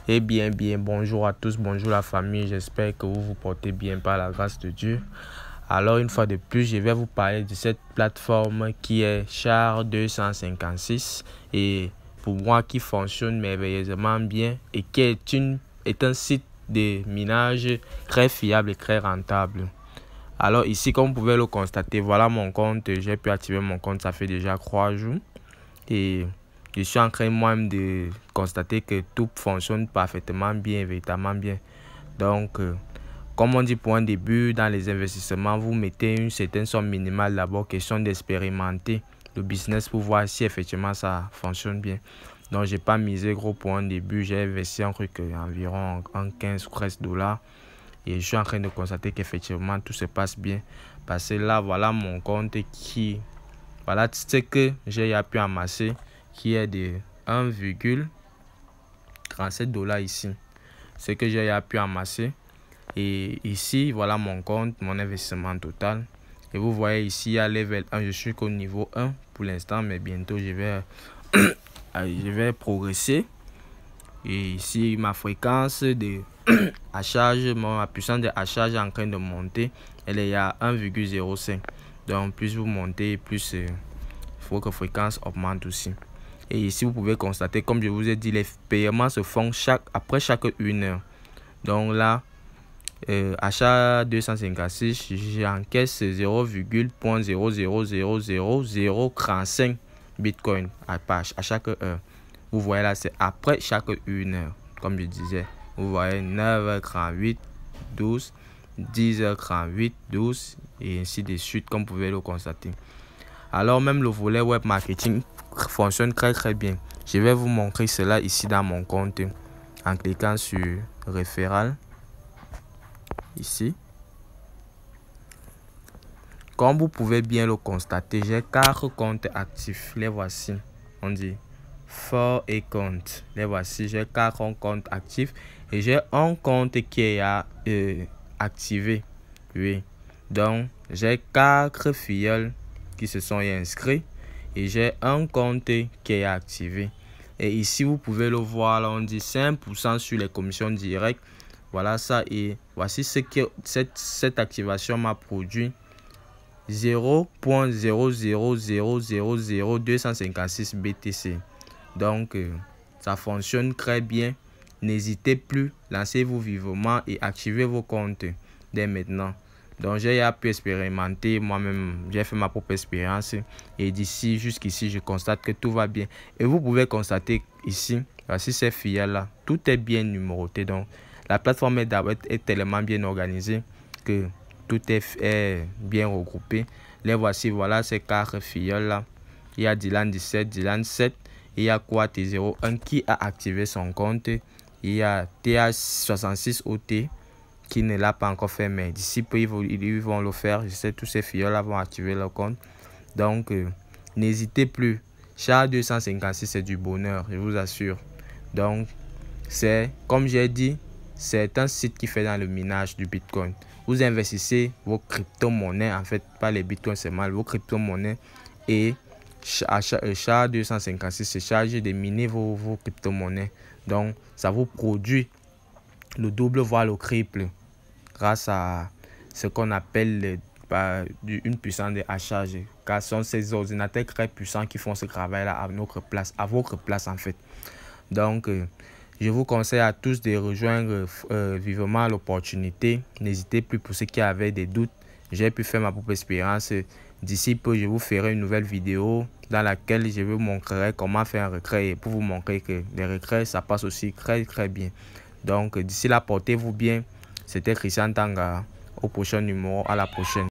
Bonjour à tous, bonjour la famille, j'espère que vous vous portez bien par la grâce de Dieu. Alors une fois de plus, je vais vous parler de cette plateforme qui est Char 256 et pour moi qui fonctionne merveilleusement bien et qui est un site de minage très fiable et très rentable. Alors ici, comme vous pouvez le constater, voilà mon compte, j'ai pu activer mon compte, ça fait déjà 3 jours et je suis en train moi-même de constater que tout fonctionne parfaitement bien, véritablement bien. Donc, comme on dit pour un début dans les investissements, vous mettez une certaine somme minimale d'abord, question d'expérimenter le business pour voir si effectivement ça fonctionne bien. Donc, j'ai pas misé gros pour un début, j'ai investi un truc environ en 15 ou 13 dollars. Et je suis en train de constater qu'effectivement tout se passe bien. Parce que là, voilà mon compte qui... Voilà ce que j'ai pu amasser qui est de 1,37 dollars ici. Ce que j'ai pu amasser. Et ici, voilà mon compte, mon investissement total. Et vous voyez ici, à level 1, je suis qu'au niveau 1 pour l'instant, mais bientôt je vais progresser. Et ici, ma fréquence de hachage, ma puissance de hachage est en train de monter. Elle est à 1,05. Donc, plus vous montez, plus il faut que la fréquence augmente aussi. Et ici, vous pouvez constater, comme je vous ai dit, les paiements se font après chaque 1 heure. Donc là, achat 256, j'encaisse 0,0000035 bitcoin à chaque heure. Vous voyez là, c'est après chaque 1 heure. Comme je disais, vous voyez 9h38, 12, 10h38, 12 et ainsi de suite, comme vous pouvez le constater. Alors même le volet web marketing fonctionne très bien. Je vais vous montrer cela ici dans mon compte en cliquant sur référal ici. Comme vous pouvez bien le constater, j'ai 4 comptes actifs. Les voici. On dit 4 comptes. Les voici. J'ai 4 comptes actifs et j'ai un compte qui est activé. Oui. Donc j'ai 4 filleuls qui se sont inscrits et j'ai un compte qui est activé. Et ici vous pouvez le voir, là, on dit 5% sur les commissions directes. Voilà ça, et voici ce que cette activation m'a produit: 0,0000256 BTC. Donc ça fonctionne très bien. N'hésitez plus, lancez-vous vivement et activez vos comptes dès maintenant. Donc j'ai pu expérimenter moi-même, j'ai fait ma propre expérience et d'ici jusqu'ici je constate que tout va bien. Et vous pouvez constater ici, voici ces filles là, tout est bien numéroté. Donc la plateforme est tellement bien organisée que tout est bien regroupé. Les voici, voilà ces 4 filleuls là. Il y a Dylan 17, Dylan 7, il y a Quat01 qui a activé son compte. Il y a TH66OT qui ne l'a pas encore fait, mais d'ici peu ils vont le faire. Je sais tous ces filleuls là vont activer leur compte. Donc n'hésitez plus. Char 256 c'est du bonheur, je vous assure. Donc c'est comme j'ai dit, c'est un site qui fait dans le minage du bitcoin. Vous investissez vos crypto-monnaies, en fait pas les bitcoins seulement, vos crypto-monnaies, et Char 256 se charge de miner vos crypto-monnaies. Donc ça vous produit le double voire le triple grâce à ce qu'on appelle une puissance de hachage, car ce sont ces ordinateurs très puissants qui font ce travail là à votre place en fait. Donc je vous conseille à tous de rejoindre vivement l'opportunité. N'hésitez plus pour ceux qui avaient des doutes. J'ai pu faire ma propre expérience. D'ici peu, je vous ferai une nouvelle vidéo dans laquelle je vous montrerai comment faire un retrait et pour vous montrer que les retraits, ça passe aussi très bien. Donc d'ici là, portez-vous bien. C'était Christian Tanga. Au prochain numéro. À la prochaine.